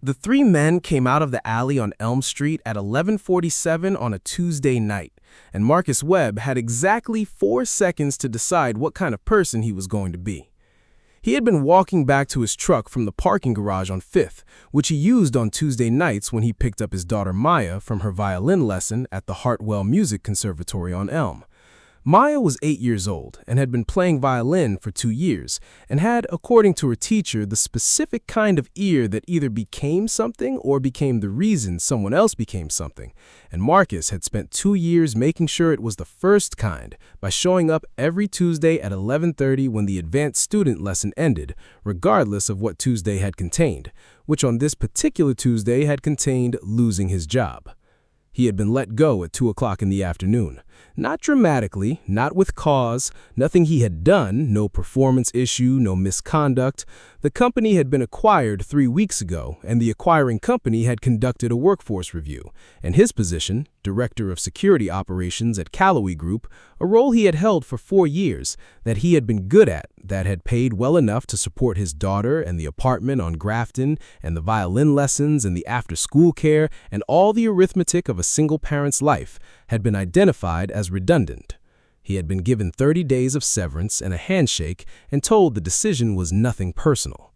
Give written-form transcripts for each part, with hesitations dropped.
The three men came out of the alley on Elm Street at 11:47 on a Tuesday night, and Marcus Webb had exactly 4 seconds to decide what kind of person he was going to be. He had been walking back to his truck from the parking garage on 5th, which he used on Tuesday nights when he picked up his daughter Maya from her violin lesson at the Hartwell Music Conservatory on Elm. Maya was 8 years old and had been playing violin for 2 years and had, according to her teacher, the specific kind of ear that either became something or became the reason someone else became something, and Marcus had spent 2 years making sure it was the first kind by showing up every Tuesday at 11:30 when the advanced student lesson ended, regardless of what Tuesday had contained, which on this particular Tuesday had contained losing his job. He had been let go at 2 o'clock in the afternoon. Not dramatically, not with cause, nothing he had done, no performance issue, no misconduct. The company had been acquired 3 weeks ago, and the acquiring company had conducted a workforce review, and his position, Director of Security Operations at Calloway Group, a role he had held for 4 years, that he had been good at, that had paid well enough to support his daughter and the apartment on Grafton and the violin lessons and the after-school care and all the arithmetic of a single parent's life, had been identified as redundant. He had been given 30 days of severance and a handshake and told the decision was nothing personal.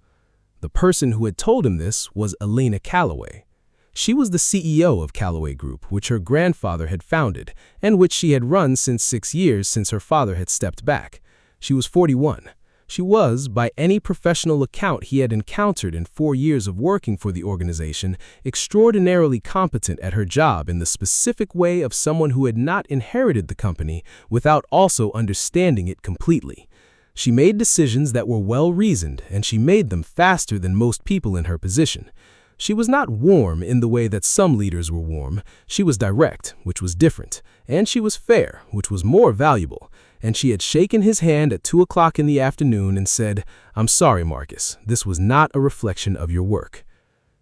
The person who had told him this was Elena Calloway. She was the CEO of Calloway Group, which her grandfather had founded and which she had run since 6 years since her father had stepped back. She was 41. She was, by any professional account he had encountered in 4 years of working for the organization, extraordinarily competent at her job in the specific way of someone who had not inherited the company without also understanding it completely. She made decisions that were well-reasoned, and she made them faster than most people in her position. She was not warm in the way that some leaders were warm. She was direct, which was different, and she was fair, which was more valuable. And she had shaken his hand at 2 o'clock in the afternoon and said, "I'm sorry, Marcus, this was not a reflection of your work."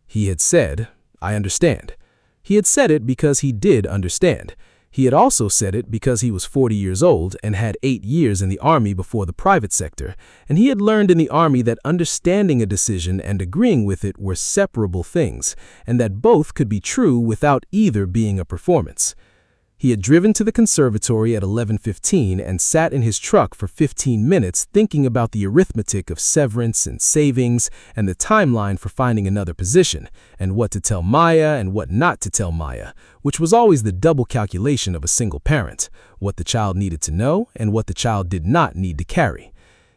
He had said, "I understand." He had said it because he did understand. He had also said it because he was 40 years old and had 8 years in the Army before the private sector, and he had learned in the Army that understanding a decision and agreeing with it were separable things, and that both could be true without either being a performance. He had driven to the conservatory at 11:15 and sat in his truck for 15 minutes thinking about the arithmetic of severance and savings and the timeline for finding another position, and what to tell Maya and what not to tell Maya, which was always the double calculation of a single parent, what the child needed to know and what the child did not need to carry.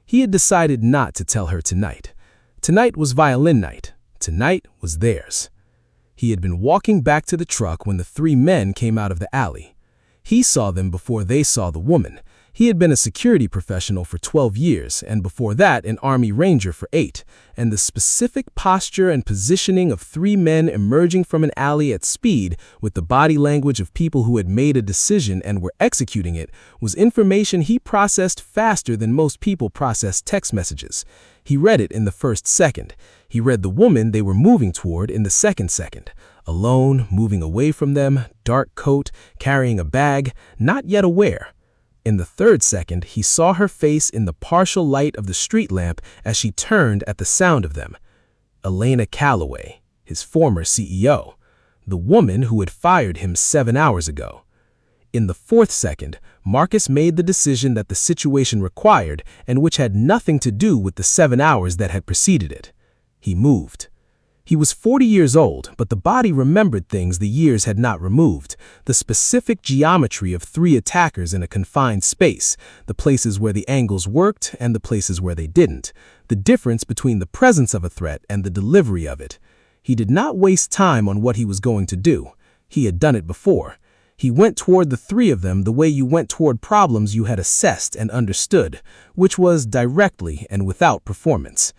He had decided not to tell her tonight. Tonight was violin night. Tonight was theirs. He had been walking back to the truck when the 3 men came out of the alley. He saw them before they saw the woman. He had been a security professional for 12 years, and before that an Army Ranger for 8, and the specific posture and positioning of 3 men emerging from an alley at speed with the body language of people who had made a decision and were executing it was information he processed faster than most people process text messages. He read it in the first second. He read the woman they were moving toward in the second second. Alone, moving away from them, dark coat, carrying a bag, not yet aware. In the third second, he saw her face in the partial light of the street lamp as she turned at the sound of them. Elena Calloway, his former CEO, the woman who had fired him 7 hours ago. In the fourth second, Marcus made the decision that the situation required and which had nothing to do with the 7 hours that had preceded it. He moved. He was 40 years old, but the body remembered things the years had not removed, the specific geometry of 3 attackers in a confined space, the places where the angles worked and the places where they didn't, the difference between the presence of a threat and the delivery of it. He did not waste time on what he was going to do. He had done it before. He went toward the 3 of them the way you went toward problems you had assessed and understood, which was directly and without performance.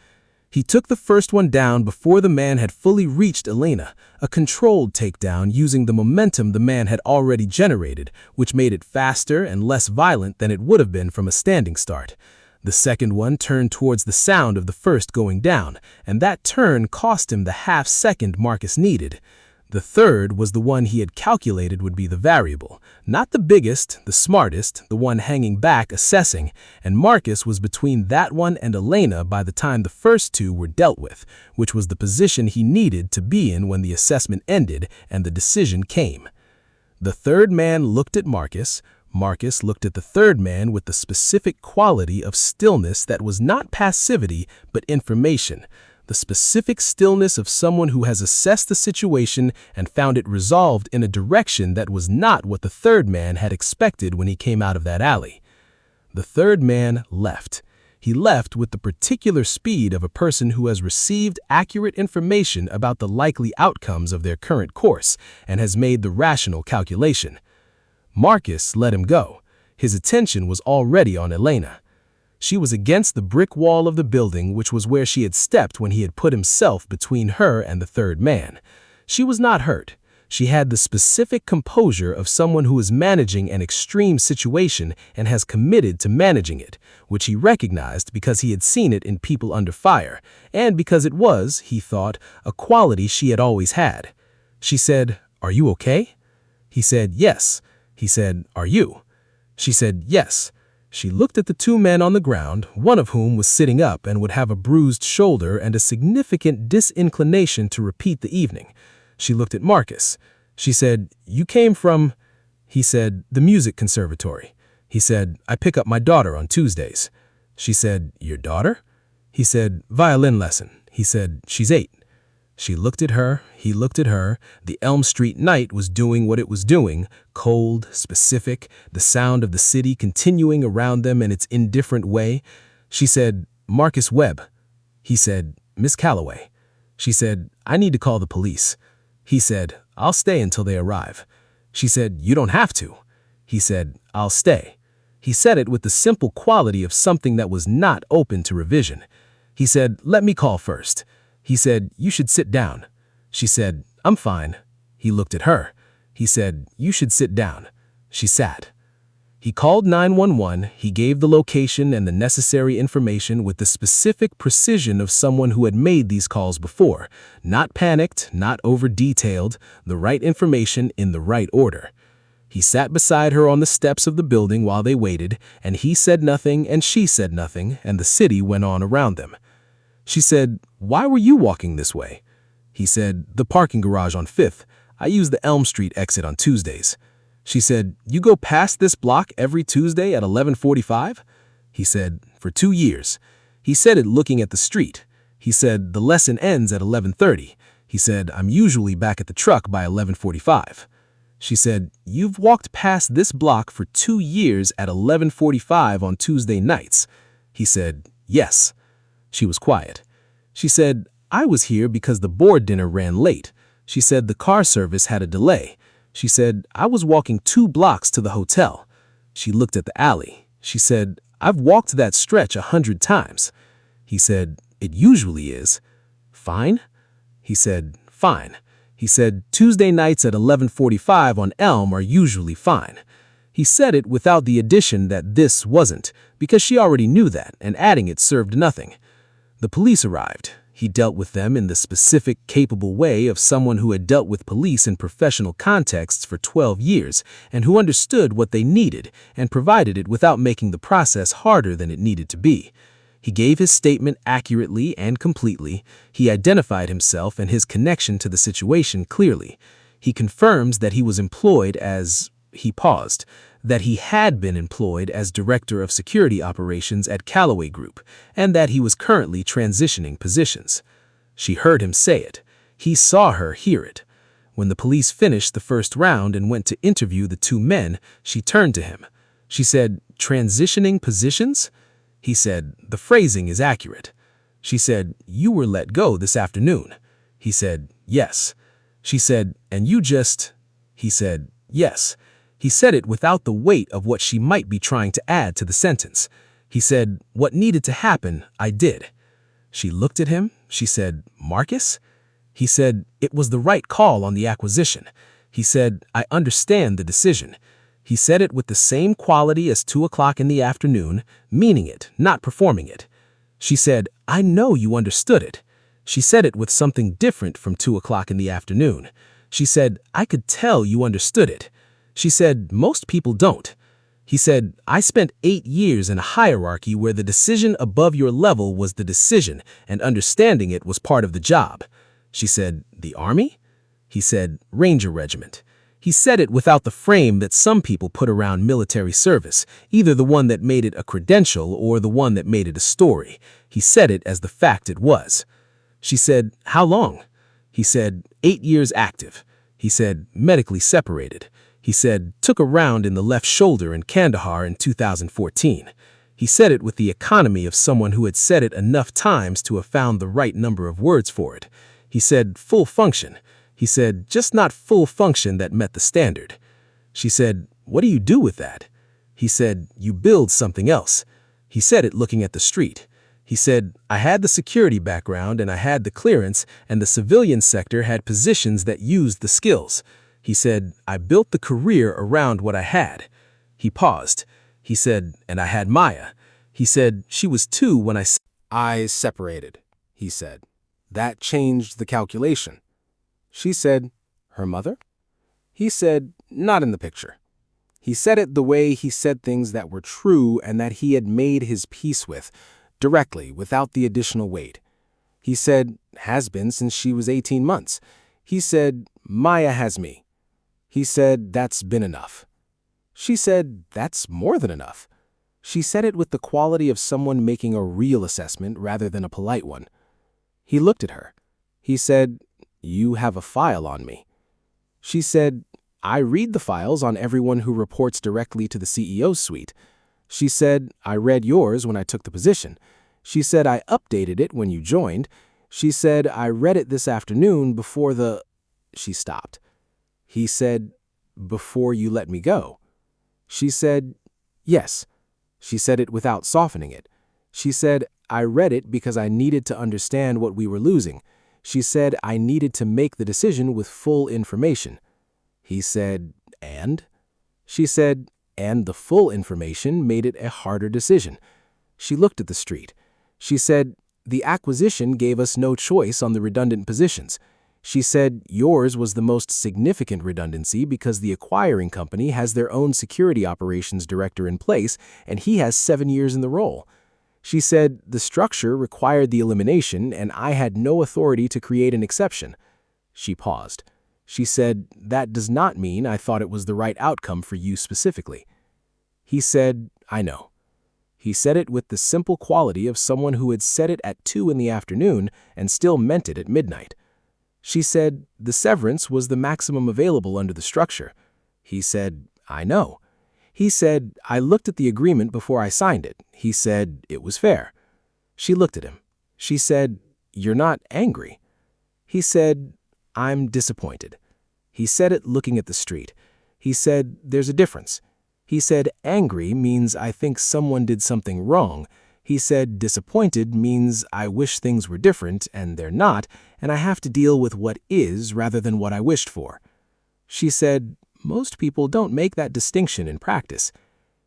He took the first one down before the man had fully reached Elena, a controlled takedown using the momentum the man had already generated, which made it faster and less violent than it would have been from a standing start. The second one turned towards the sound of the first going down, and that turn cost him the half second Marcus needed. The third was the one he had calculated would be the variable, not the biggest, the smartest, the one hanging back assessing, and Marcus was between that one and Elena by the time the first two were dealt with, which was the position he needed to be in when the assessment ended and the decision came. The third man looked at Marcus. Marcus looked at the third man with the specific quality of stillness that was not passivity but information, the specific stillness of someone who has assessed the situation and found it resolved in a direction that was not what the third man had expected when he came out of that alley. The third man left. He left with the particular speed of a person who has received accurate information about the likely outcomes of their current course and has made the rational calculation. Marcus let him go. His attention was already on Elena. She was against the brick wall of the building, which was where she had stepped when he had put himself between her and the third man. She was not hurt. She had the specific composure of someone who is managing an extreme situation and has committed to managing it, which he recognized because he had seen it in people under fire, and because it was, he thought, a quality she had always had. She said, "Are you okay?" He said, "Yes." He said, "Are you?" She said, "Yes." She looked at the two men on the ground, one of whom was sitting up and would have a bruised shoulder and a significant disinclination to repeat the evening. She looked at Marcus. She said, "You came from—" He said, "The music conservatory." He said, "I pick up my daughter on Tuesdays." She said, "Your daughter?" He said, "Violin lesson." He said, "She's 8. She looked at her, he looked at her. The Elm Street night was doing what it was doing, cold, specific, the sound of the city continuing around them in its indifferent way. She said, "Marcus Webb." He said, "Miss Calloway." She said, "I need to call the police." He said, "I'll stay until they arrive." She said, "You don't have to." He said, "I'll stay." He said it with the simple quality of something that was not open to revision. He said, "Let me call first." He said, "You should sit down." She said, "I'm fine." He looked at her. He said, "You should sit down." She sat. He called 911. He gave the location and the necessary information with the specific precision of someone who had made these calls before, not panicked, not over-detailed, the right information in the right order. He sat beside her on the steps of the building while they waited, and he said nothing and she said nothing, and the city went on around them. She said, "Why were you walking this way?" He said, "The parking garage on 5th. I use the Elm Street exit on Tuesdays." She said, "You go past this block every Tuesday at 11:45? He said, "For 2 years." He said it looking at the street. He said, "The lesson ends at 11:30. He said, "I'm usually back at the truck by 11:45. She said, "You've walked past this block for 2 years at 11:45 on Tuesday nights." He said, "Yes." She was quiet. She said, "I was here because the board dinner ran late." She said the car service had a delay. She said, "I was walking 2 blocks to the hotel." She looked at the alley. She said, "I've walked that stretch 100 times. He said, "It usually is." "Fine?" He said, "Fine." He said, "Tuesday nights at 11:45 on Elm are usually fine." He said it without the addition that this wasn't, because she already knew that, and adding it served nothing. The police arrived. He dealt with them in the specific, capable way of someone who had dealt with police in professional contexts for 12 years and who understood what they needed and provided it without making the process harder than it needed to be. He gave his statement accurately and completely. He identified himself and his connection to the situation clearly. He confirms that he was employed as— he paused, that he had been employed as Director of Security Operations at Calloway Group, and that he was currently transitioning positions. She heard him say it. He saw her hear it. When the police finished the first round and went to interview the 2 men, she turned to him. She said, "Transitioning positions?" He said, "The phrasing is accurate." She said, "You were let go this afternoon." He said, "Yes." She said, "And you just—" He said, "Yes." He said it without the weight of what she might be trying to add to the sentence. He said, "What needed to happen, I did." She looked at him. She said, "Marcus?" He said, "It was the right call on the acquisition." He said, "I understand the decision." He said it with the same quality as 2 o'clock in the afternoon, meaning it, not performing it. She said, "I know you understood it." She said it with something different from 2 o'clock in the afternoon. She said, "I could tell you understood it." She said, "Most people don't." He said, "I spent 8 years in a hierarchy where the decision above your level was the decision, and understanding it was part of the job." She said, "The Army?" He said, "Ranger Regiment." He said it without the frame that some people put around military service, either the one that made it a credential or the one that made it a story. He said it as the fact it was. She said, "How long?" He said, 8 years active. He said, medically separated. He said, took a round in the left shoulder in Kandahar in 2014. He said it with the economy of someone who had said it enough times to have found the right number of words for it. He said, full function. He said, just not full function that met the standard. She said, "What do you do with that?" He said, "You build something else." He said it looking at the street. He said, "I had the security background and I had the clearance, and the civilian sector had positions that used the skills." He said, "I built the career around what I had." He paused. He said, "And I had Maya." He said, "She was 2 when I separated," he said. That changed the calculation. She said, "Her mother?" He said, "Not in the picture." He said it the way he said things that were true and that he had made his peace with, directly, without the additional weight. He said, "Has been since she was 18 months. He said, "Maya has me." He said, "That's been enough." She said, "That's more than enough." She said it with the quality of someone making a real assessment rather than a polite one. He looked at her. He said, "You have a file on me." She said, "I read the files on everyone who reports directly to the CEO's suite." She said, "I read yours when I took the position." She said, "I updated it when you joined." She said, "I read it this afternoon before the—" She stopped. He said, "Before you let me go." She said, "Yes." She said it without softening it. She said, "I read it because I needed to understand what we were losing." She said, "I needed to make the decision with full information." He said, "And?" She said, "And the full information made it a harder decision." She looked at the street. She said, "The acquisition gave us no choice on the redundant positions." She said, "Yours was the most significant redundancy because the acquiring company has their own security operations director in place, and he has 7 years in the role." She said, "The structure required the elimination, and I had no authority to create an exception." She paused. She said, "That does not mean I thought it was the right outcome for you specifically." He said, "I know." He said it with the simple quality of someone who had said it at 2 in the afternoon and still meant it at midnight. She said, "The severance was the maximum available under the structure." He said, "I know." He said, "I looked at the agreement before I signed it." He said, "It was fair." She looked at him. She said, "You're not angry." He said, "I'm disappointed." He said it looking at the street. He said, "There's a difference." He said, "Angry means I think someone did something wrong." He said, "Disappointed means I wish things were different, and they're not, and I have to deal with what is rather than what I wished for." She said, "Most people don't make that distinction in practice."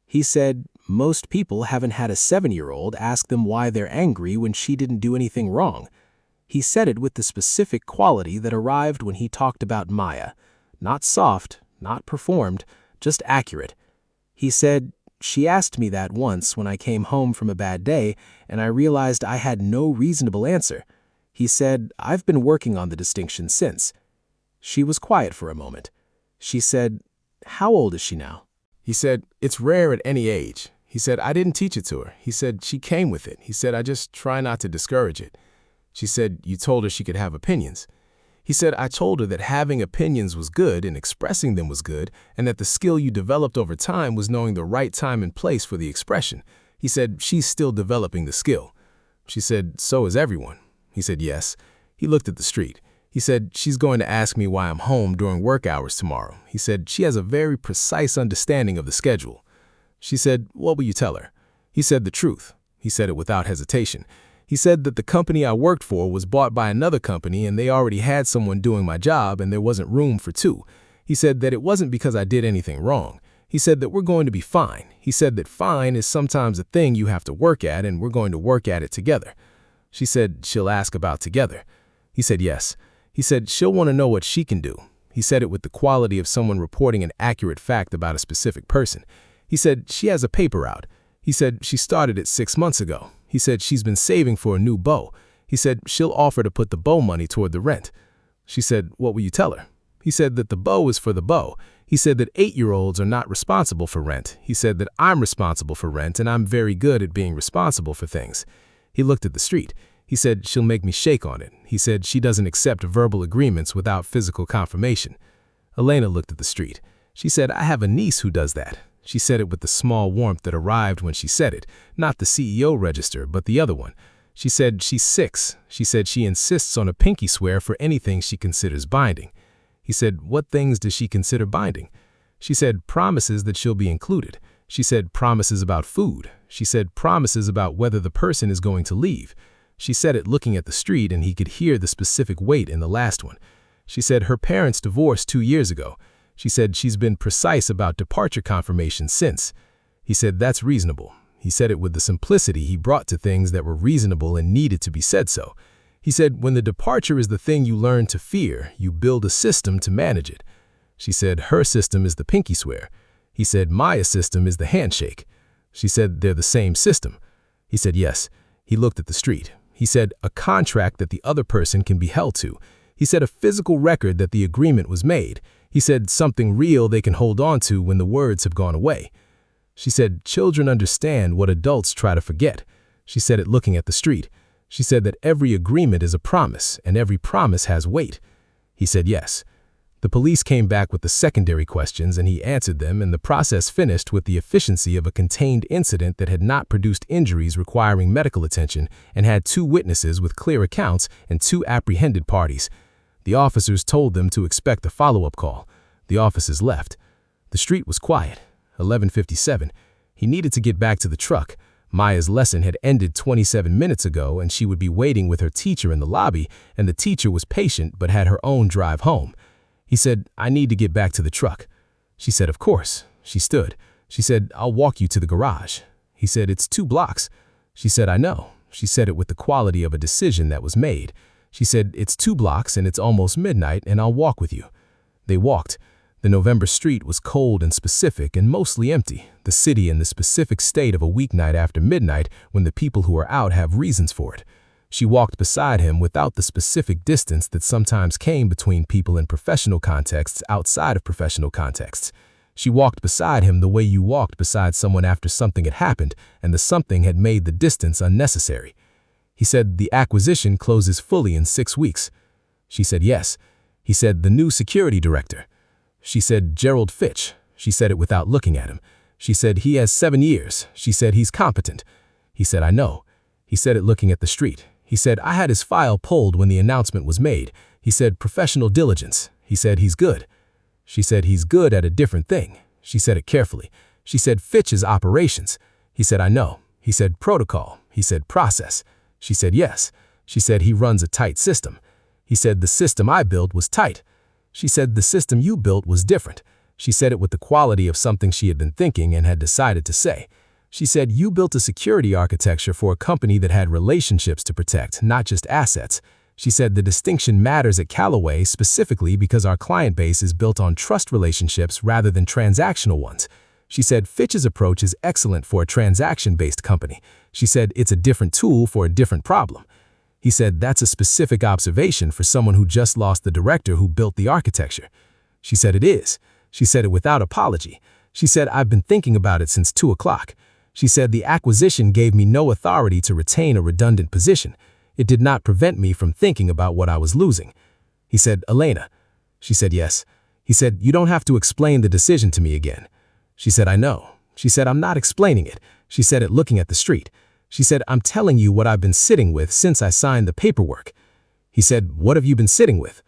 He said, "Most people haven't had a 7-year-old ask them why they're angry when she didn't do anything wrong." He said it with the specific quality that arrived when he talked about Maya. Not soft, not performed, just accurate. He said, "She asked me that once when I came home from a bad day, and I realized I had no reasonable answer." He said, "I've been working on the distinction since." She was quiet for a moment. She said, "How old is she now?" He said, "It's rare at any age." He said, "I didn't teach it to her." He said, "She came with it." He said, "I just try not to discourage it." She said, "You told her she could have opinions." He said, "I told her that having opinions was good and expressing them was good, and that the skill you developed over time was knowing the right time and place for the expression." He said, "She's still developing the skill." She said, "So is everyone." He said, "Yes." He looked at the street. He said, "She's going to ask me why I'm home during work hours tomorrow." He said, "She has a very precise understanding of the schedule." She said, "What will you tell her?" He said the truth. He said it without hesitation. He said that the company I worked for was bought by another company and they already had someone doing my job and there wasn't room for 2. He said that it wasn't because I did anything wrong. He said that we're going to be fine. He said that fine is sometimes a thing you have to work at and we're going to work at it together. She said she'll ask about together. He said yes. He said she'll want to know what she can do. He said it with the quality of someone reporting an accurate fact about a specific person. He said, she has a paper out. He said, she started it 6 months ago. He said, she's been saving for a new bow. He said, she'll offer to put the bow money toward the rent. She said, what will you tell her? He said that the bow is for the bow. He said that 8-year-olds are not responsible for rent. He said that I'm responsible for rent and I'm very good at being responsible for things. He looked at the street. He said, she'll make me shake on it. He said she doesn't accept verbal agreements without physical confirmation. Elena looked at the street. She said, I have a niece who does that. She said it with the small warmth that arrived when she said it, not the CEO register, but the other one. She said she's 6. She said she insists on a pinky swear for anything she considers binding. He said, what things does she consider binding? She said, promises that she'll be included. She said, promises about food. She said, promises about whether the person is going to leave. She said it looking at the street, and he could hear the specific weight in the last one. She said her parents divorced 2 years ago. She said she's been precise about departure confirmation since. He said that's reasonable. He said it with the simplicity he brought to things that were reasonable and needed to be said so. He said, when the departure is the thing you learn to fear, you build a system to manage it. She said her system is the pinky swear. He said Maya's system is the handshake. She said they're the same system. He said yes. He looked at the street. He said a contract that the other person can be held to. He said a physical record that the agreement was made. He said something real they can hold on to when the words have gone away. She said children understand what adults try to forget. She said it looking at the street. She said that every agreement is a promise and every promise has weight. He said yes. The police came back with the secondary questions and he answered them, and the process finished with the efficiency of a contained incident that had not produced injuries requiring medical attention and had 2 witnesses with clear accounts and 2 apprehended parties. The officers told them to expect a follow-up call. The officers left. The street was quiet. 11:57. He needed to get back to the truck. Maya's lesson had ended 27 minutes ago and she would be waiting with her teacher in the lobby, and the teacher was patient but had her own drive home. He said, I need to get back to the truck. She said, of course. She stood. She said, I'll walk you to the garage. He said, it's 2 blocks. She said, I know. She said it with the quality of a decision that was made. She said, it's 2 blocks and it's almost midnight and I'll walk with you. They walked. The November street was cold and specific and mostly empty, the city in the specific state of a weeknight after midnight when the people who are out have reasons for it. She walked beside him without the specific distance that sometimes came between people in professional contexts outside of professional contexts. She walked beside him the way you walked beside someone after something had happened and the something had made the distance unnecessary. He said, the acquisition closes fully in 6 weeks. She said, yes. He said, the new security director. She said, Gerald Fitch. She said it without looking at him. She said, he has 7 years. She said, he's competent. He said, I know. He said it looking at the street. He said, I had his file pulled when the announcement was made. He said, professional diligence. He said, he's good. She said, he's good at a different thing. She said it carefully. She said, Fitch is operations. He said, I know. He said, protocol. He said, process. She said, yes. She said, he runs a tight system. He said, the system I built was tight. She said, the system you built was different. She said it with the quality of something she had been thinking and had decided to say. She said, you built a security architecture for a company that had relationships to protect, not just assets. She said the distinction matters at Callaway specifically because our client base is built on trust relationships rather than transactional ones. She said Fitch's approach is excellent for a transaction-based company. She said it's a different tool for a different problem. He said that's a specific observation for someone who just lost the director who built the architecture. She said it is. She said it without apology. She said I've been thinking about it since 2 o'clock. She said the acquisition gave me no authority to retain a redundant position. It did not prevent me from thinking about what I was losing. He said, Elena. She said, yes. He said, you don't have to explain the decision to me again. She said, I know. She said, I'm not explaining it. She said it looking at the street. She said, I'm telling you what I've been sitting with since I signed the paperwork. He said, what have you been sitting with?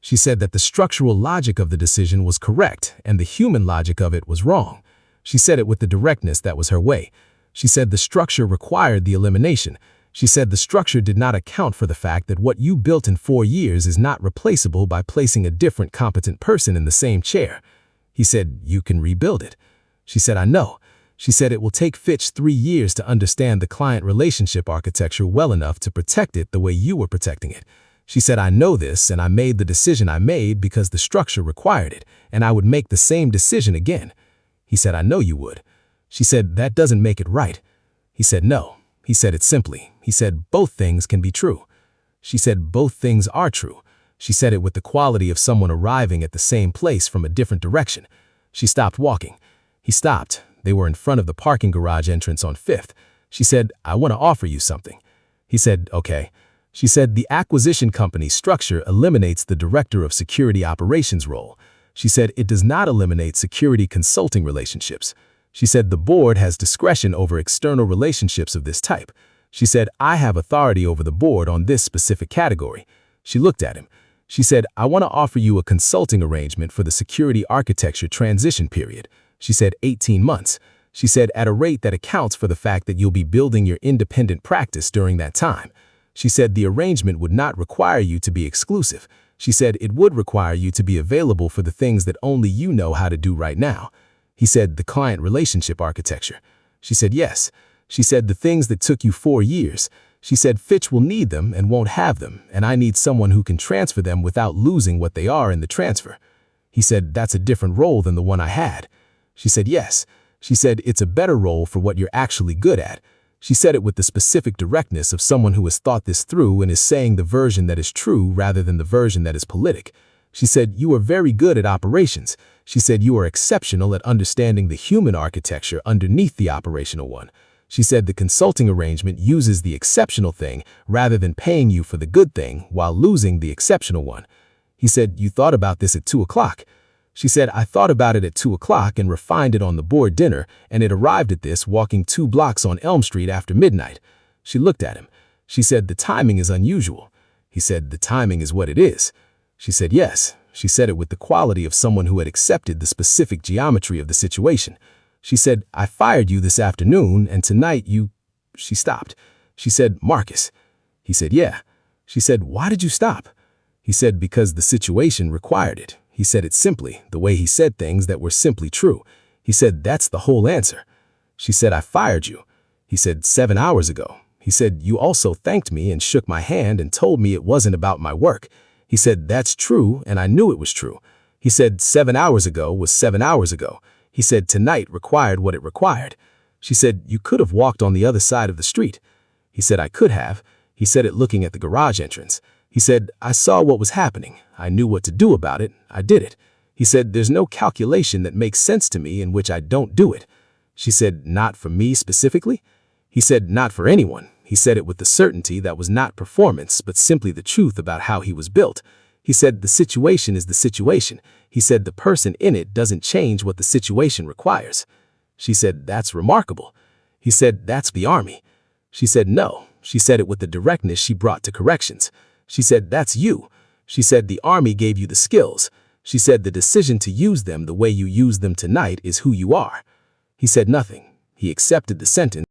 She said that the structural logic of the decision was correct and the human logic of it was wrong. She said it with the directness that was her way. She said the structure required the elimination. She said the structure did not account for the fact that what you built in 4 years is not replaceable by placing a different competent person in the same chair. He said, you can rebuild it. She said, I know. She said it will take Fitch 3 years to understand the client relationship architecture well enough to protect it the way you were protecting it. She said, I know this, and I made the decision I made because the structure required it, and I would make the same decision again. He said, I know you would. She said, that doesn't make it right. He said, no. He said it simply. He said, both things can be true. She said, both things are true. She said it with the quality of someone arriving at the same place from a different direction. She stopped walking. He stopped. They were in front of the parking garage entrance on 5th. She said, I want to offer you something. He said, okay. She said, the acquisition company structure eliminates the director of security operations role. She said, it does not eliminate security consulting relationships. She said, the board has discretion over external relationships of this type. She said, I have authority over the board on this specific category. She looked at him. She said, I want to offer you a consulting arrangement for the security architecture transition period. She said, 18 months. She said, at a rate that accounts for the fact that you'll be building your independent practice during that time. She said, the arrangement would not require you to be exclusive. She said, it would require you to be available for the things that only you know how to do right now. He said, the client relationship architecture. She said, yes. She said, the things that took you 4 years. She said, Fitch will need them and won't have them, and I need someone who can transfer them without losing what they are in the transfer. He said, that's a different role than the one I had. She said, yes. She said, it's a better role for what you're actually good at. She said it with the specific directness of someone who has thought this through and is saying the version that is true rather than the version that is politic. She said, you are very good at operations. She said, you are exceptional at understanding the human architecture underneath the operational one. She said the consulting arrangement uses the exceptional thing rather than paying you for the good thing while losing the exceptional one. He said, you thought about this at 2 o'clock. She said, I thought about it at 2 o'clock and refined it on the board dinner, and it arrived at this walking 2 blocks on Elm Street after midnight. She looked at him. She said, the timing is unusual. He said, the timing is what it is. She said, yes. She said it with the quality of someone who had accepted the specific geometry of the situation. She said, I fired you this afternoon, and tonight you... She stopped. She said, Marcus. He said, yeah. She said, why did you stop? He said, because the situation required it. He said it simply, the way he said things that were simply true. He said, that's the whole answer. She said, I fired you. He said, 7 hours ago. He said, you also thanked me and shook my hand and told me it wasn't about my work. He said, that's true, and I knew it was true. He said, 7 hours ago was 7 hours ago. He said, tonight required what it required. She said, you could have walked on the other side of the street. He said, I could have. He said it looking at the garage entrance. He said, I saw what was happening. I knew what to do about it. I did it. He said, there's no calculation that makes sense to me in which I don't do it. She said, not for me specifically? He said, not for anyone. He said it with the certainty that was not performance, but simply the truth about how he was built. He said, the situation is the situation. He said, the person in it doesn't change what the situation requires. She said, that's remarkable. He said, that's the army. She said, no. She said it with the directness she brought to corrections. She said, that's you. She said, the army gave you the skills. She said, the decision to use them the way you use them tonight is who you are. He said nothing. He accepted the sentence,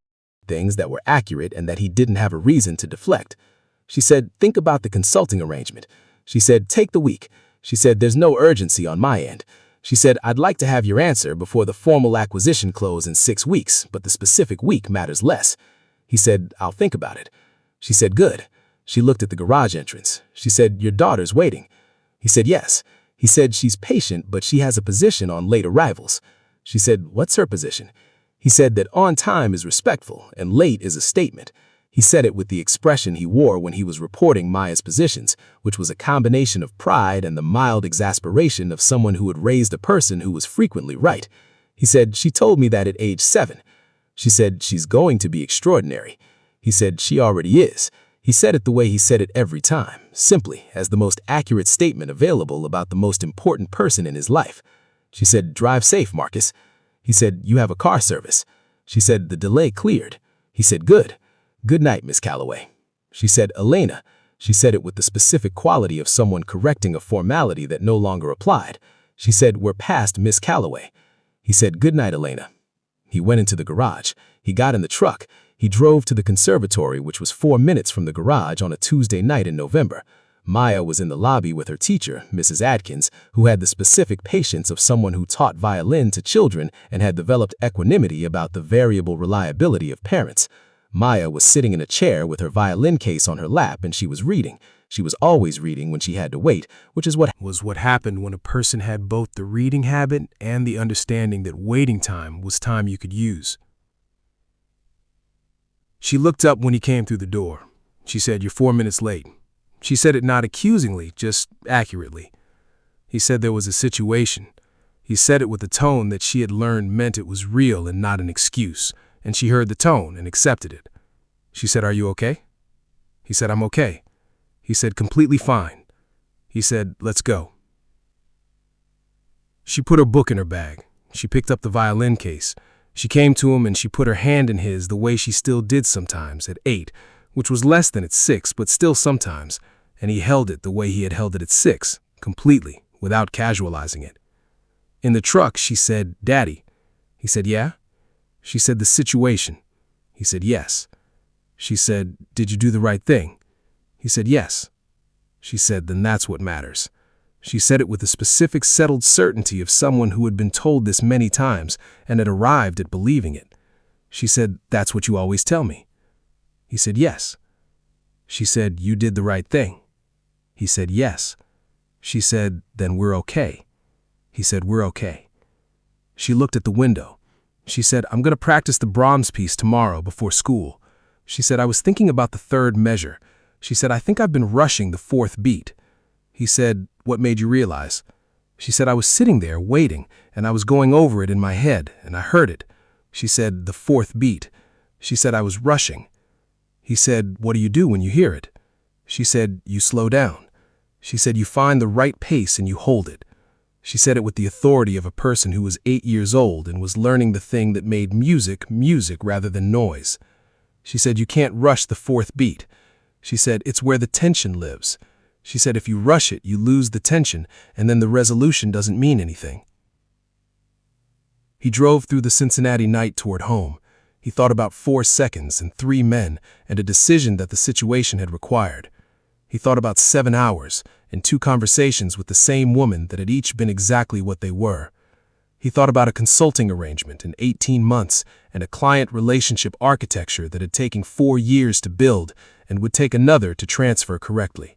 things that were accurate and that he didn't have a reason to deflect. She said, think about the consulting arrangement. She said, take the week. She said, there's no urgency on my end. She said, I'd like to have your answer before the formal acquisition close in 6 weeks, but the specific week matters less. He said, I'll think about it. She said, good. She looked at the garage entrance. She said, your daughter's waiting. He said, yes. He said, she's patient, but she has a position on late arrivals. She said, what's her position? He said that on time is respectful and late is a statement. He said it with the expression he wore when he was reporting Maya's positions, which was a combination of pride and the mild exasperation of someone who had raised a person who was frequently right. He said, she told me that at age 7. She said, she's going to be extraordinary. He said, she already is. He said it the way he said it every time, simply as the most accurate statement available about the most important person in his life. She said, drive safe, Marcus. He said, you have a car service. She said, the delay cleared. He said, good. Good night, Miss Calloway. She said, Elena. She said it with the specific quality of someone correcting a formality that no longer applied. She said, we're past Miss Calloway. He said, good night, Elena. He went into the garage. He got in the truck. He drove to the conservatory, which was 4 minutes from the garage on a Tuesday night in November. Maya was in the lobby with her teacher, Mrs. Adkins, who had the specific patience of someone who taught violin to children and had developed equanimity about the variable reliability of parents. Maya was sitting in a chair with her violin case on her lap and she was reading. She was always reading when she had to wait, which is what happened when a person had both the reading habit and the understanding that waiting time was time you could use. She looked up when he came through the door. She said, "You're 4 minutes late." She said it not accusingly, just accurately. He said there was a situation. He said it with a tone that she had learned meant it was real and not an excuse, and she heard the tone and accepted it. She said, "Are you okay?" He said, "I'm okay." He said, "Completely fine." He said, "Let's go." She put her book in her bag. She picked up the violin case. She came to him and she put her hand in his the way she still did sometimes at 8, which was less than at 6, but still sometimes, and he held it the way he had held it at 6, completely, without casualizing it. In the truck, she said, "Daddy." He said, "Yeah?" She said, "The situation." He said, "Yes." She said, "Did you do the right thing?" He said, "Yes." She said, "Then that's what matters." She said it with the specific settled certainty of someone who had been told this many times and had arrived at believing it. She said, "That's what you always tell me." He said, "Yes." She said, "You did the right thing." He said, "Yes." She said, "Then we're okay." He said, "We're okay." She looked at the window. She said, "I'm going to practice the Brahms piece tomorrow before school." She said, "I was thinking about the third measure." She said, "I think I've been rushing the fourth beat." He said, "What made you realize?" She said, "I was sitting there waiting, and I was going over it in my head, and I heard it." She said, "The fourth beat." She said, "I was rushing." He said, "What do you do when you hear it?" She said, "You slow down." She said, "You find the right pace and you hold it." She said it with the authority of a person who was 8 years old and was learning the thing that made music music rather than noise. She said, "You can't rush the fourth beat." She said, "It's where the tension lives." She said, "If you rush it, you lose the tension, and then the resolution doesn't mean anything." He drove through the Cincinnati night toward home. He thought about 4 seconds and 3 men and a decision that the situation had required. He thought about 7 hours and 2 conversations with the same woman that had each been exactly what they were. He thought about a consulting arrangement in 18 months and a client relationship architecture that had taken 4 years to build and would take another to transfer correctly.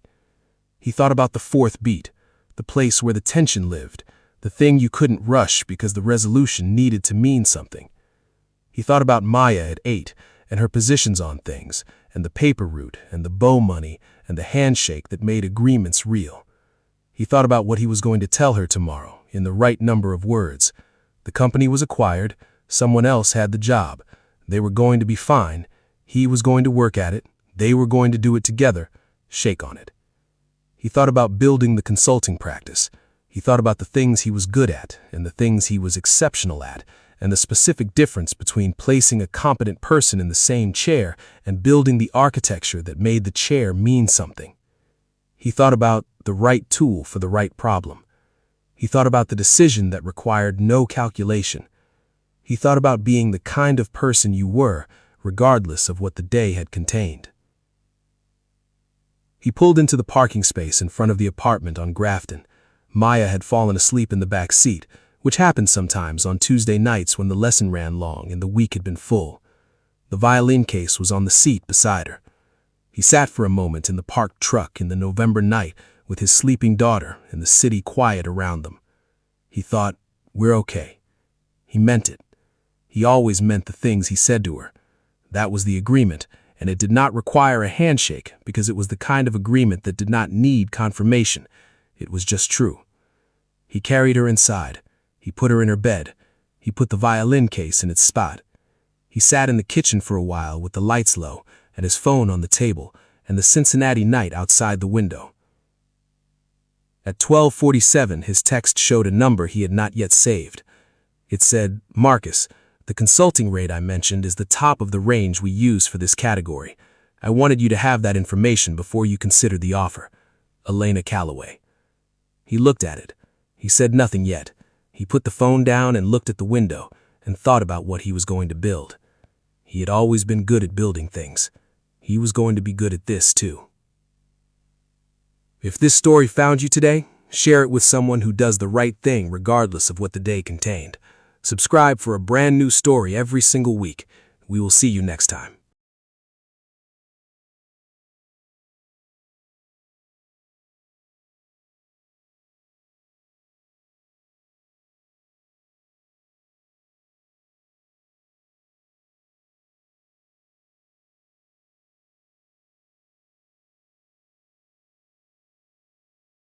He thought about the fourth beat, the place where the tension lived, the thing you couldn't rush because the resolution needed to mean something. He thought about Maya at 8 and her positions on things, and the paper route and the bow money and the handshake that made agreements real. He thought about what he was going to tell her tomorrow in the right number of words. The company was acquired, someone else had the job, they were going to be fine, he was going to work at it, they were going to do it together, shake on it. He thought about building the consulting practice. He thought about the things he was good at and the things he was exceptional at, and the specific difference between placing a competent person in the same chair and building the architecture that made the chair mean something. He thought about the right tool for the right problem. He thought about the decision that required no calculation. He thought about being the kind of person you were, regardless of what the day had contained. He pulled into the parking space in front of the apartment on Grafton. Maya had fallen asleep in the back seat, which happened sometimes on Tuesday nights when the lesson ran long and the week had been full. The violin case was on the seat beside her. He sat for a moment in the parked truck in the November night with his sleeping daughter and the city quiet around them. He thought, "We're okay." He meant it. He always meant the things he said to her. That was the agreement, and it did not require a handshake because it was the kind of agreement that did not need confirmation. It was just true. He carried her inside. He put her in her bed. He put the violin case in its spot. He sat in the kitchen for a while with the lights low and his phone on the table and the Cincinnati night outside the window. At 12:47, his text showed a number he had not yet saved. It said, "Marcus, the consulting rate I mentioned is the top of the range we use for this category. I wanted you to have that information before you considered the offer. Elena Calloway." He looked at it. He said nothing yet. He put the phone down and looked at the window and thought about what he was going to build. He had always been good at building things. He was going to be good at this too. If this story found you today, share it with someone who does the right thing regardless of what the day contained. Subscribe for a brand new story every single week. We will see you next time.